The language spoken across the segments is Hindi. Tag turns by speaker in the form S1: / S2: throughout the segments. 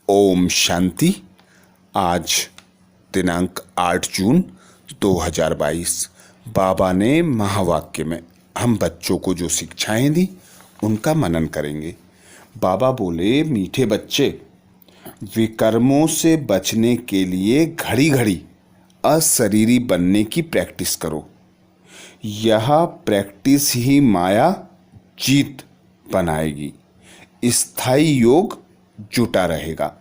S1: ओम शांति। आज दिनांक 8 जून 2022 बाबा ने महावाक्य में हम बच्चों को जो शिक्षाएं दी उनका मनन करेंगे। बाबा बोले, मीठे बच्चे, विकर्मों से बचने के लिए घड़ी घड़ी अशरीरी बनने की प्रैक्टिस करो। यह प्रैक्टिस ही माया जीत बनाएगी, स्थायी योग जुटा रहेगा।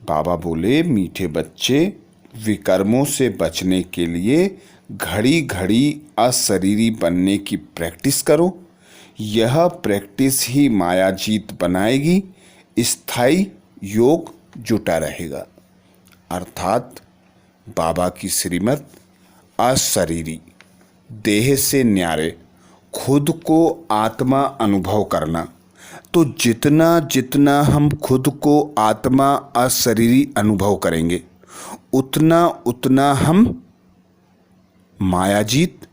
S1: बाबा बोले, मीठे बच्चे, विकर्मों से बचने के लिए घड़ी घड़ी अशरीरी बनने की प्रैक्टिस करो। यह प्रैक्टिस ही माया जीत बनाएगी, स्थायी योग जुटा रहेगा। अर्थात बाबा की श्रीमत अशरीरी, देह से न्यारे, खुद को आत्मा अनुभव करना। तो जितना जितना हम खुद को आत्मा अशरीरी अनुभव करेंगे उतना उतना हम मायाजीत,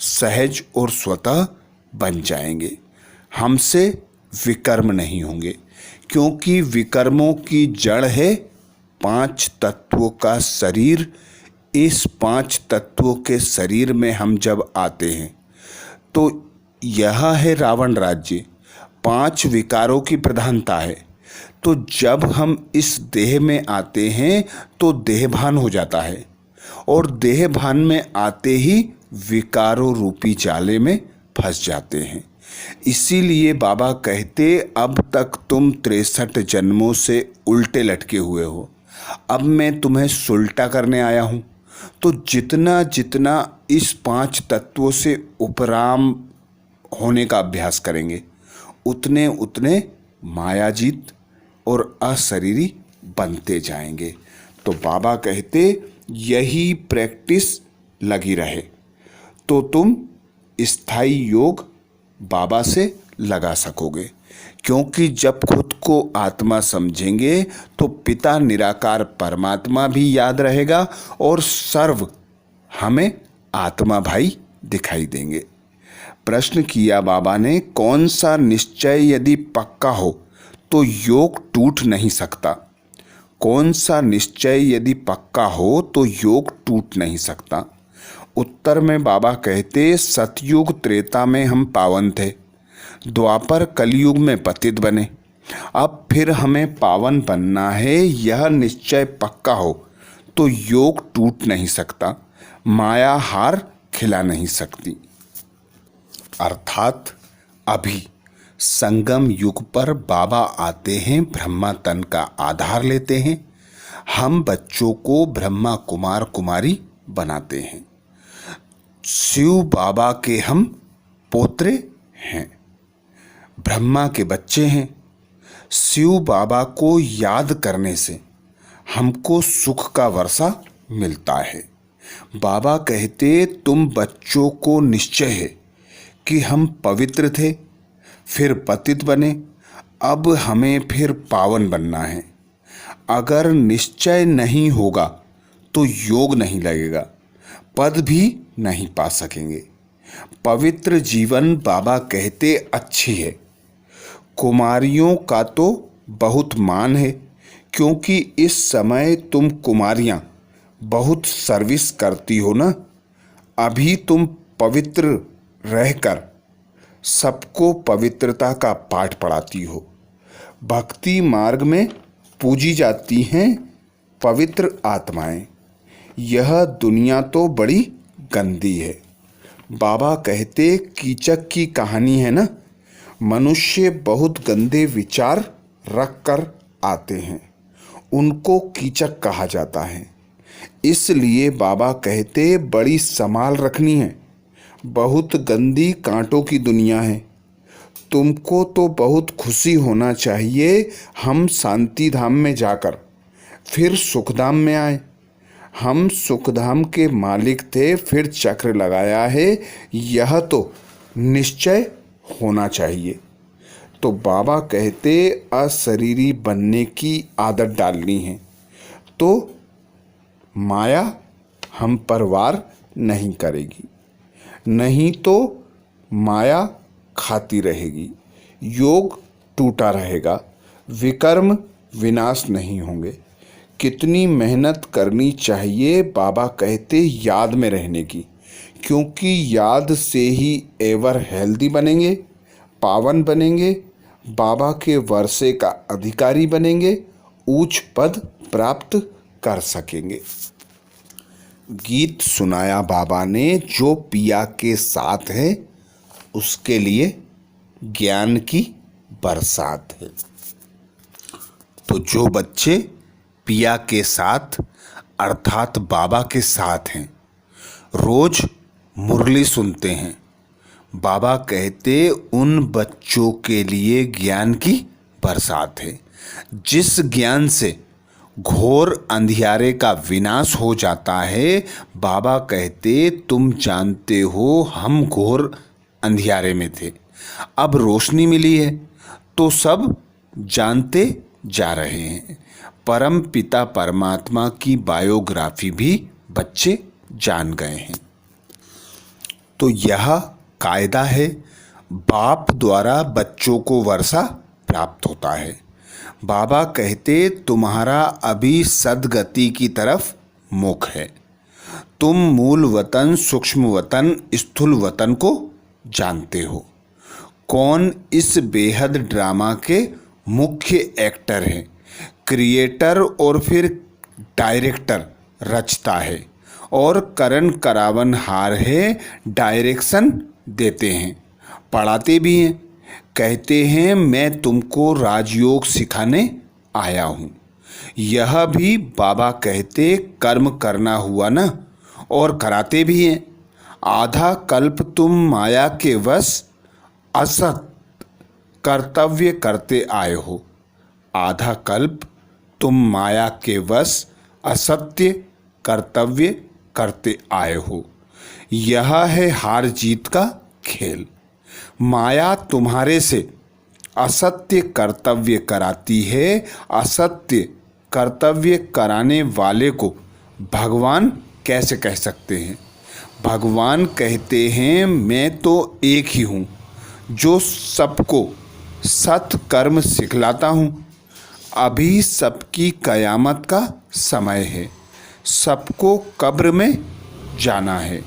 S1: सहज और स्वतः बन जाएंगे। हमसे विकर्म नहीं होंगे, क्योंकि विकर्मों की जड़ है 5 तत्वों का शरीर। इस 5 तत्वों के शरीर में हम जब आते हैं तो यह है रावण राज्य। 5 विकारों की प्रधानता है। तो जब हम इस देह में आते हैं तो देहभान हो जाता है, और देहभान में आते ही विकारों रूपी जाले में फंस जाते हैं। इसीलिए बाबा कहते, अब तक तुम 63 जन्मों से उल्टे लटके हुए हो, अब मैं तुम्हें सुलटा करने आया हूँ। तो जितना जितना इस 5 तत्वों से उपराम होने का अभ्यास करेंगे उतने उतने मायाजीत और अशरीरी बनते जाएंगे। तो बाबा कहते, यही प्रैक्टिस लगी रहे तो तुम स्थायी योग बाबा से लगा सकोगे। क्योंकि जब खुद को आत्मा समझेंगे तो पिता निराकार परमात्मा भी याद रहेगा और सर्व हमें आत्मा भाई दिखाई देंगे। प्रश्न किया बाबा ने, कौन सा निश्चय यदि पक्का हो तो योग टूट नहीं सकता? कौन सा निश्चय यदि पक्का हो तो योग टूट नहीं सकता? उत्तर में बाबा कहते, सतयुग त्रेता में हम पावन थे, द्वापर कलयुग में पतित बने, अब फिर हमें पावन बनना है। यह निश्चय पक्का हो तो योग टूट नहीं सकता, माया हार खिला नहीं सकती। अर्थात अभी संगम युग पर बाबा आते हैं, ब्रह्मा तन का आधार लेते हैं, हम बच्चों को ब्रह्मा कुमार कुमारी बनाते हैं। शिव बाबा के हम पोत्रे हैं, ब्रह्मा के बच्चे हैं। शिव बाबा को याद करने से हमको सुख का वर्षा मिलता है। बाबा कहते, तुम बच्चों को निश्चय है कि हम पवित्र थे, फिर पतित बने, अब हमें फिर पावन बनना है। अगर निश्चय नहीं होगा तो योग नहीं लगेगा, पद भी नहीं पा सकेंगे। पवित्र जीवन बाबा कहते अच्छी है। कुमारियों का तो बहुत मान है, क्योंकि इस समय तुम कुमारियां बहुत सर्विस करती हो ना। अभी तुम पवित्र रहकर सबको पवित्रता का पाठ पढ़ाती हो। भक्ति मार्ग में पूजी जाती हैं पवित्र आत्माएं। यह दुनिया तो बड़ी गंदी है। बाबा कहते, कीचक की कहानी है ना। मनुष्य बहुत गंदे विचार रख कर आते हैं, उनको कीचक कहा जाता है। इसलिए बाबा कहते, बड़ी संभाल रखनी है। बहुत गंदी कांटों की दुनिया है। तुमको तो बहुत खुशी होना चाहिए, हम शांति धाम में जाकर फिर सुखधाम में आए। हम सुखधाम के मालिक थे, फिर चक्र लगाया है, यह तो निश्चय होना चाहिए। तो बाबा कहते, अशरीरी बनने की आदत डालनी है तो माया हम पर वार नहीं करेगी, नहीं तो माया खाती रहेगी। योग टूटा रहेगा, विकर्म विनाश नहीं होंगे। कितनी मेहनत करनी चाहिए बाबा कहते याद में रहने की, क्योंकि याद से ही एवर हेल्दी बनेंगे, पावन बनेंगे, बाबा के वर्षे का अधिकारी बनेंगे, उच्च पद प्राप्त कर सकेंगे। गीत सुनाया बाबा ने, जो पिया के साथ है उसके लिए ज्ञान की बरसात है। तो जो बच्चे पिया के साथ अर्थात बाबा के साथ हैं, रोज मुरली सुनते हैं, बाबा कहते उन बच्चों के लिए ज्ञान की बरसात है। जिस ज्ञान से घोर अंधियारे का विनाश हो जाता है, बाबा कहते तुम जानते हो हम घोर अंधियारे में थे, अब रोशनी मिली है तो सब जानते जा रहे हैं। परम पिता परमात्मा की बायोग्राफी भी बच्चे जान गए हैं। तो यह कायदा है, बाप द्वारा बच्चों को वर्षा प्राप्त होता है। बाबा कहते तुम्हारा अभी सदगति की तरफ मुख है। तुम मूल वतन, सूक्ष्म वतन, स्थूल वतन को जानते हो। कौन इस बेहद ड्रामा के मुख्य एक्टर है, क्रिएटर और फिर डायरेक्टर रचता है, और करण करावनहार है, डायरेक्शन देते हैं, पढ़ाते भी हैं। कहते हैं मैं तुमको राजयोग सिखाने आया हूँ। यह भी बाबा कहते कर्म करना हुआ ना, और कराते भी हैं। आधा कल्प तुम माया के वश असत कर्तव्य करते आए हो। आधा कल्प तुम माया के वश असत्य कर्तव्य करते आए हो। यह है हार जीत का खेल। माया तुम्हारे से असत्य कर्तव्य कराती है। असत्य कर्तव्य कराने वाले को भगवान कैसे कह सकते हैं? भगवान कहते हैं मैं तो एक ही हूँ जो सबको सत्कर्म सिखलाता हूँ। अभी सबकी कयामत का समय है, सबको कब्र में जाना है।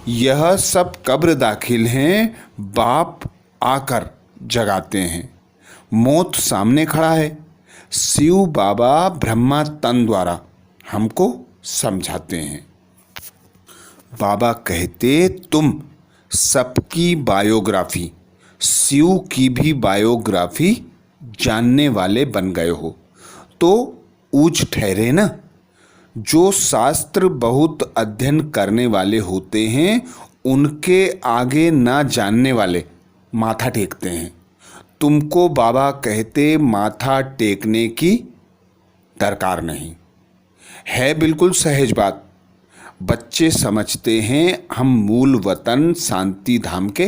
S1: यह सब कब्र दाखिल हैं, बाप आकर जगाते हैं। मौत सामने खड़ा है। शिव बाबा ब्रह्मा तन द्वारा हमको समझाते हैं। बाबा कहते तुम सबकी बायोग्राफी, शिव की भी बायोग्राफी जानने वाले बन गए हो तो ऊंच ठहरे ना। जो शास्त्र बहुत अध्ययन करने वाले होते हैं उनके आगे ना जानने वाले माथा टेकते हैं। तुमको बाबा कहते माथा टेकने की दरकार नहीं है। बिल्कुल सहज बात। बच्चे समझते हैं हम मूल वतन शांति धाम के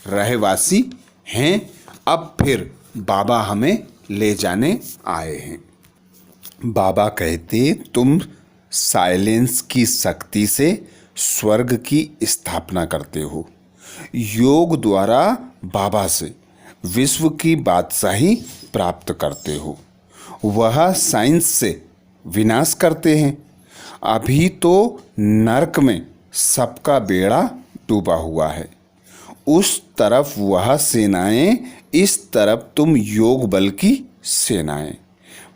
S1: रहवासी हैं, अब फिर बाबा हमें ले जाने आए हैं। बाबा कहते तुम साइलेंस की शक्ति से स्वर्ग की स्थापना करते हो। योग द्वारा बाबा से विश्व की बादशाही प्राप्त करते हो। वह साइंस से विनाश करते हैं। अभी तो नरक में सबका बेड़ा डूबा हुआ है। उस तरफ वह सेनाएं, इस तरफ तुम योग बल की सेनाएं।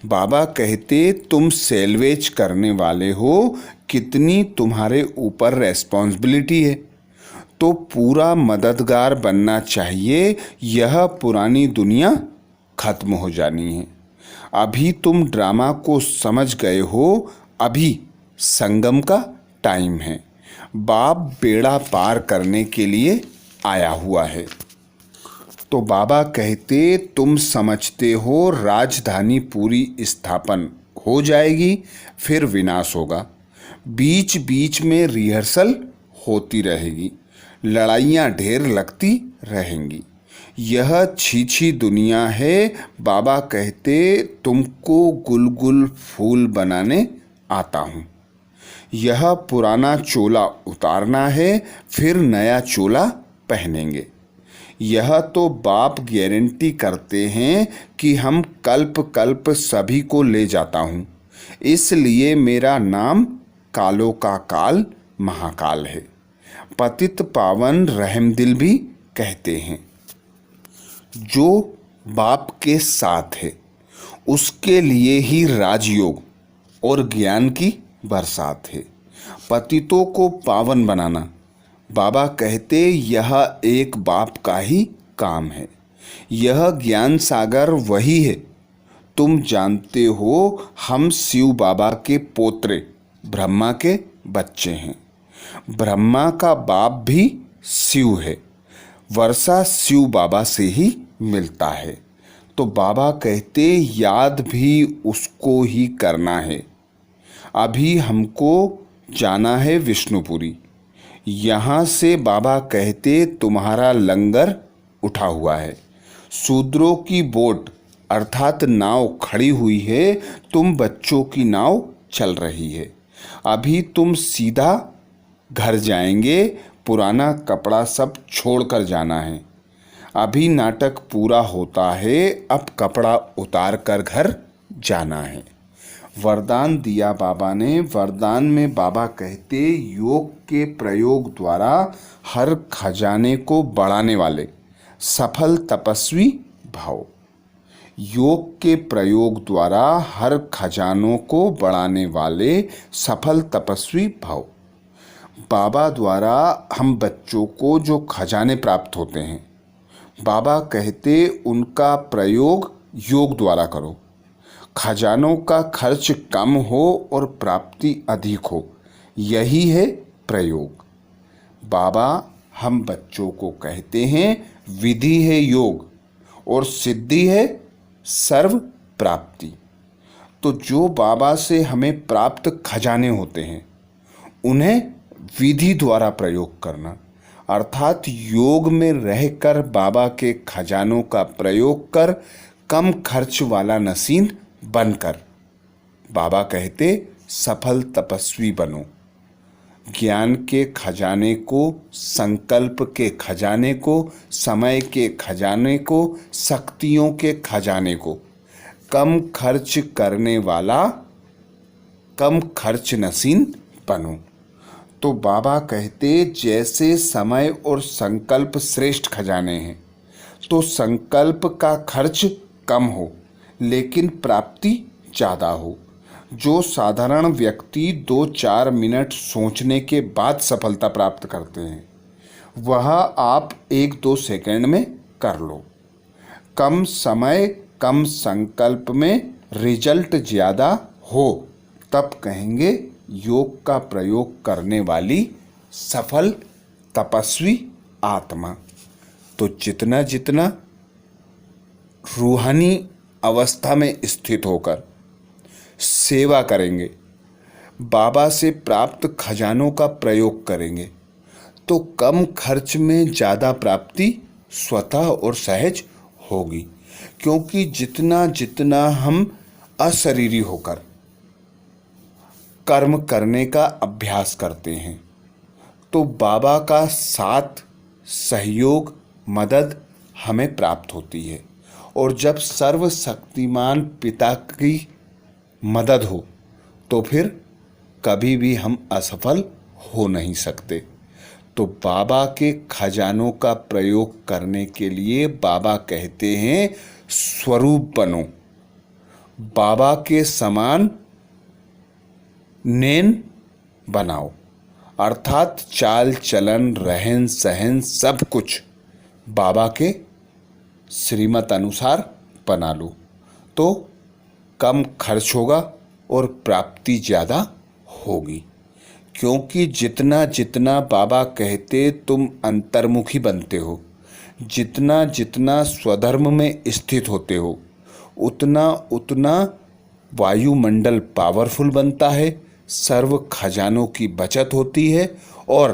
S1: बाबा कहते तुम सेल्वेज करने वाले हो, कितनी तुम्हारे ऊपर रेस्पॉन्सिबिलिटी है। तो पूरा मददगार बनना चाहिए। यह पुरानी दुनिया खत्म हो जानी है। अभी तुम ड्रामा को समझ गए हो, अभी संगम का टाइम है। बाप बेड़ा पार करने के लिए आया हुआ है। तो बाबा कहते तुम समझते हो राजधानी पूरी स्थापन हो जाएगी, फिर विनाश होगा। बीच बीच में रिहर्सल होती रहेगी, लड़ाइयाँ ढेर लगती रहेंगी। यह छीछी दुनिया है। बाबा कहते तुमको गुलगुल फूल बनाने आता हूँ। यह पुराना चोला उतारना है, फिर नया चोला पहनेंगे। यह तो बाप गारंटी करते हैं कि हम कल्प कल्प सभी को ले जाता हूँ, इसलिए मेरा नाम कालों का काल महाकाल है। पतित पावन रहमदिल भी कहते हैं। जो बाप के साथ है उसके लिए ही राजयोग और ज्ञान की बरसात है। पतितों को पावन बनाना, बाबा कहते यह एक बाप का ही काम है। यह ज्ञान सागर वही है। तुम जानते हो हम शिव बाबा के पोत्रे ब्रह्मा के बच्चे हैं। ब्रह्मा का बाप भी शिव है। वर्षा शिव बाबा से ही मिलता है। तो बाबा कहते याद भी उसको ही करना है। अभी हमको जाना है विष्णुपुरी। यहाँ से बाबा कहते तुम्हारा लंगर उठा हुआ है, शूद्रों की बोट अर्थात नाव खड़ी हुई है, तुम बच्चों की नाव चल रही है। अभी तुम सीधा घर जाएंगे, पुराना कपड़ा सब छोड़कर जाना है। अभी नाटक पूरा होता है, अब कपड़ा उतार कर घर जाना है। वरदान दिया बाबा ने। वरदान में बाबा कहते योग के प्रयोग द्वारा हर खजाने को बढ़ाने वाले सफल तपस्वी भाव। योग के प्रयोग द्वारा हर खजानों को बढ़ाने वाले सफल तपस्वी भाव। बाबा द्वारा हम बच्चों को जो खजाने प्राप्त होते हैं, बाबा कहते उनका प्रयोग योग द्वारा करो। खजानों का खर्च कम हो और प्राप्ति अधिक हो, यही है प्रयोग। बाबा हम बच्चों को कहते हैं विधि है योग और सिद्धि है सर्व प्राप्ति। तो जो बाबा से हमें प्राप्त खजाने होते हैं उन्हें विधि द्वारा प्रयोग करना, अर्थात योग में रहकर बाबा के खजानों का प्रयोग कर कम खर्च वाला नसीन बनकर, बाबा कहते सफल तपस्वी बनो। ज्ञान के खजाने को, संकल्प के खजाने को, समय के खजाने को, शक्तियों के खजाने को कम खर्च करने वाला कम खर्च नसीन बनो। तो बाबा कहते जैसे समय और संकल्प श्रेष्ठ खजाने हैं, तो संकल्प का खर्च कम हो लेकिन प्राप्ति ज़्यादा हो। जो साधारण व्यक्ति 2-4 मिनट सोचने के बाद सफलता प्राप्त करते हैं, वह आप 1-2 सेकंड में कर लो। कम समय कम संकल्प में रिजल्ट ज़्यादा हो, तब कहेंगे योग का प्रयोग करने वाली सफल तपस्वी आत्मा। तो जितना जितना रूहानी अवस्था में स्थित होकर सेवा करेंगे, बाबा से प्राप्त खजानों का प्रयोग करेंगे, तो कम खर्च में ज़्यादा प्राप्ति स्वतः और सहज होगी। क्योंकि जितना जितना हम अशरीरी होकर कर्म करने का अभ्यास करते हैं, तो बाबा का साथ, सहयोग, मदद हमें प्राप्त होती है। और जब सर्वशक्तिमान पिता की मदद हो तो फिर कभी भी हम असफल हो नहीं सकते। तो बाबा के खजानों का प्रयोग करने के लिए बाबा कहते हैं स्वरूप बनो, बाबा के समान नेन बनाओ, अर्थात चाल चलन रहन सहन सब कुछ बाबा के श्रीमत अनुसार बना लो, तो कम खर्च होगा और प्राप्ति ज़्यादा होगी। क्योंकि जितना जितना बाबा कहते तुम अंतर्मुखी बनते हो, जितना जितना स्वधर्म में स्थित होते हो, उतना उतना वायुमंडल पावरफुल बनता है, सर्व खजानों की बचत होती है और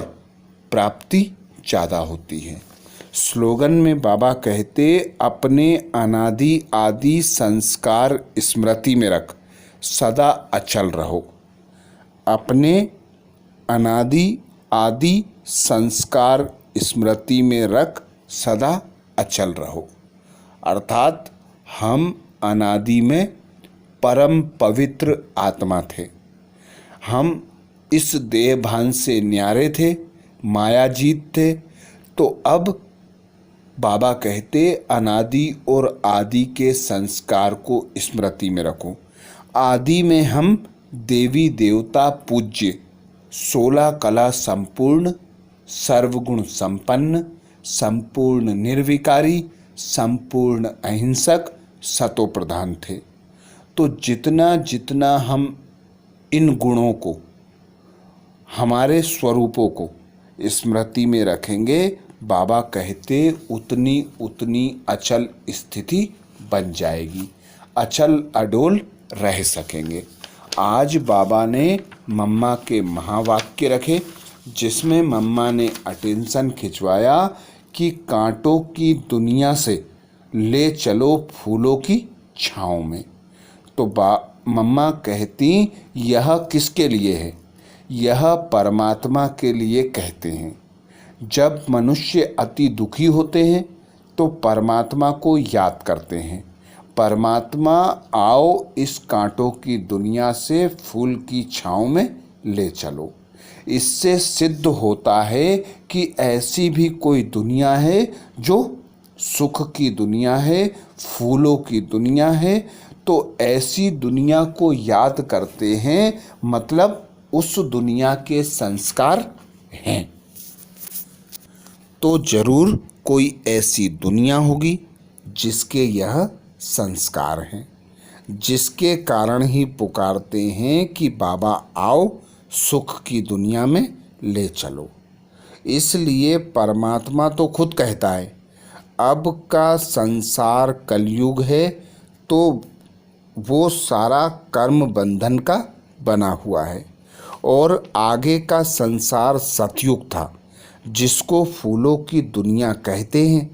S1: प्राप्ति ज़्यादा होती है। स्लोगन में बाबा कहते अपने अनादि आदि संस्कार स्मृति में रख सदा अचल रहो। अपने अनादि आदि संस्कार स्मृति में रख सदा अचल रहो। अर्थात हम अनादि में परम पवित्र आत्मा थे। हम इस देह भान से न्यारे थे, मायाजीत थे। तो अब बाबा कहते अनादि और आदि के संस्कार को स्मृति में रखो। आदि में हम देवी देवता पूज्य, 16 कला संपूर्ण, सर्वगुण संपन्न, संपूर्ण निर्विकारी, संपूर्ण अहिंसक, सतो प्रधान थे। तो जितना जितना हम इन गुणों को, हमारे स्वरूपों को स्मृति में रखेंगे, बाबा कहते उतनी उतनी अचल स्थिति बन जाएगी, अचल अडोल रह सकेंगे। आज बाबा ने मम्मा के महावाक्य रखे, जिसमें मम्मा ने अटेंशन खिंचवाया कि कांटों की दुनिया से ले चलो फूलों की छाँव में। तो मम्मा कहती यह किसके लिए है? यह परमात्मा के लिए कहते हैं। जब मनुष्य अति दुखी होते हैं तो परमात्मा को याद करते हैं, परमात्मा आओ इस कांटों की दुनिया से फूल की छाँव में ले चलो। इससे सिद्ध होता है कि ऐसी भी कोई दुनिया है जो सुख की दुनिया है, फूलों की दुनिया है। तो ऐसी दुनिया को याद करते हैं, मतलब उस दुनिया के संस्कार हैं। तो जरूर कोई ऐसी दुनिया होगी जिसके यह संस्कार हैं, जिसके कारण ही पुकारते हैं कि बाबा आओ सुख की दुनिया में ले चलो। इसलिए परमात्मा तो खुद कहता है अब का संसार कलयुग है, तो वो सारा कर्म बंधन का बना हुआ है, और आगे का संसार सतयुग था जिसको फूलों की दुनिया कहते हैं।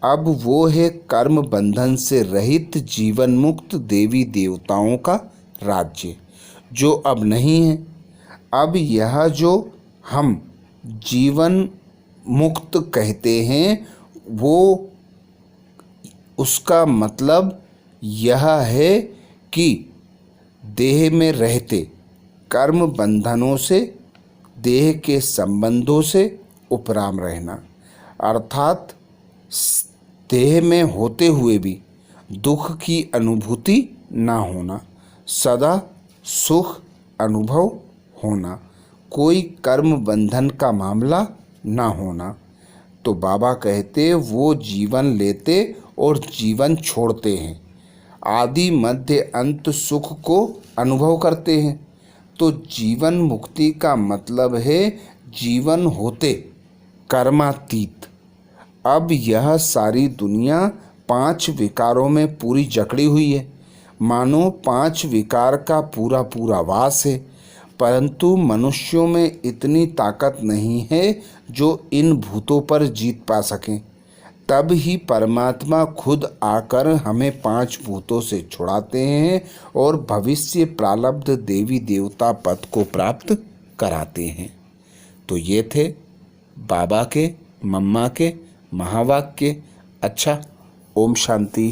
S1: अब वो है कर्म बंधन से रहित जीवन मुक्त देवी देवताओं का राज्य, जो अब नहीं है। अब यह जो हम जीवन मुक्त कहते हैं, वो उसका मतलब यह है कि देह में रहते कर्म बंधनों से, देह के संबंधों से उपराम रहना, अर्थात देह में होते हुए भी दुख की अनुभूति ना होना, सदा सुख अनुभव होना, कोई कर्म बंधन का मामला ना होना। तो बाबा कहते वो जीवन लेते और जीवन छोड़ते हैं, आदि मध्य अंत सुख को अनुभव करते हैं। तो जीवन मुक्ति का मतलब है जीवन होते कर्मातीत। अब यह सारी दुनिया 5 विकारों में पूरी जकड़ी हुई है, मानो 5 विकार का पूरा पूरा वास है, परंतु मनुष्यों में इतनी ताकत नहीं है जो इन भूतों पर जीत पा सकें। तब ही परमात्मा खुद आकर हमें 5 भूतों से छुड़ाते हैं और भविष्य प्रारब्ध देवी देवता पद को प्राप्त कराते हैं। तो ये थे बाबा के, मम्मा के महावाक्य। अच्छा, ओम शांति।